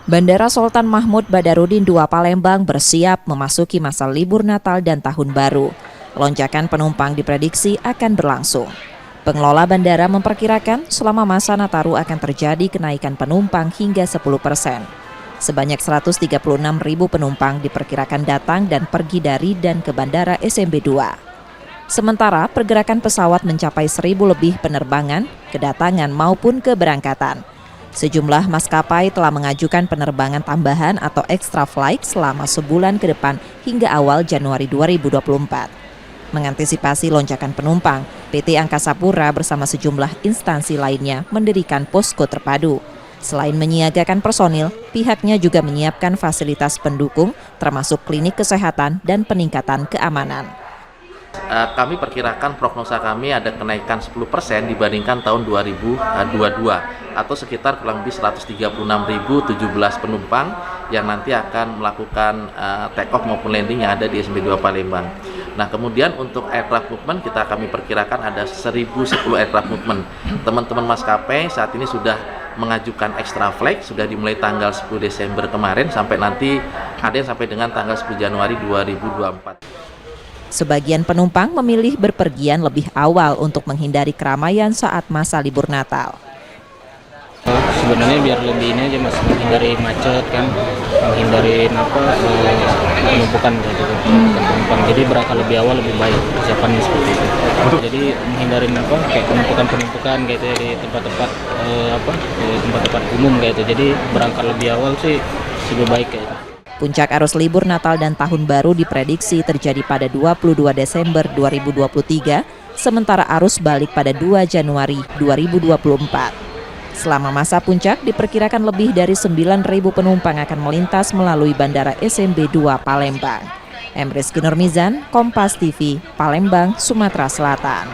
Bandara Sultan Mahmud Badarudin II Palembang bersiap memasuki masa libur Natal dan Tahun Baru. Lonjakan penumpang diprediksi akan berlangsung. Pengelola bandara memperkirakan selama masa Nataru akan terjadi kenaikan penumpang hingga 10%. Sebanyak 136.000 penumpang diperkirakan datang dan pergi dari dan ke Bandara SMB 2. Sementara pergerakan pesawat mencapai 1.000 lebih penerbangan, kedatangan maupun keberangkatan. Sejumlah maskapai telah mengajukan penerbangan tambahan atau extra flight selama sebulan ke depan hingga awal Januari 2024. Mengantisipasi lonjakan penumpang, PT Angkasa Pura bersama sejumlah instansi lainnya mendirikan posko terpadu. Selain menyiagakan personil, pihaknya juga menyiapkan fasilitas pendukung termasuk klinik kesehatan dan peningkatan keamanan. Kami perkirakan prognosa kami ada kenaikan 10% dibandingkan tahun 2022 atau sekitar kurang lebih 136.017 penumpang yang nanti akan melakukan take off maupun landing yang ada di SMB 2 Palembang. Nah, kemudian untuk aircraft movement kami perkirakan ada 1.010 aircraft movement. Teman-teman maskapai saat ini sudah mengajukan extra flight, sudah dimulai tanggal 10 Desember kemarin sampai nanti ada yang sampai dengan tanggal 10 Januari 2024. Sebagian penumpang memilih berpergian lebih awal untuk menghindari keramaian saat masa libur Natal. Sebenarnya biar lebih ini aja mas, menghindari macet kan, menghindari penumpukan gitu penumpang. Jadi berangkat lebih awal lebih baik persiapannya seperti itu. Jadi menghindari kayak penumpukan gitu ya di tempat-tempat umum gitu. Jadi berangkat lebih awal sih lebih baik kayak gitu. Puncak arus libur Natal dan Tahun Baru diprediksi terjadi pada 22 Desember 2023, sementara arus balik pada 2 Januari 2024. Selama masa puncak, diperkirakan lebih dari 9.000 penumpang akan melintas melalui Bandara SMB 2 Palembang. Rizky Nurmizan, Kompas TV, Palembang, Sumatera Selatan.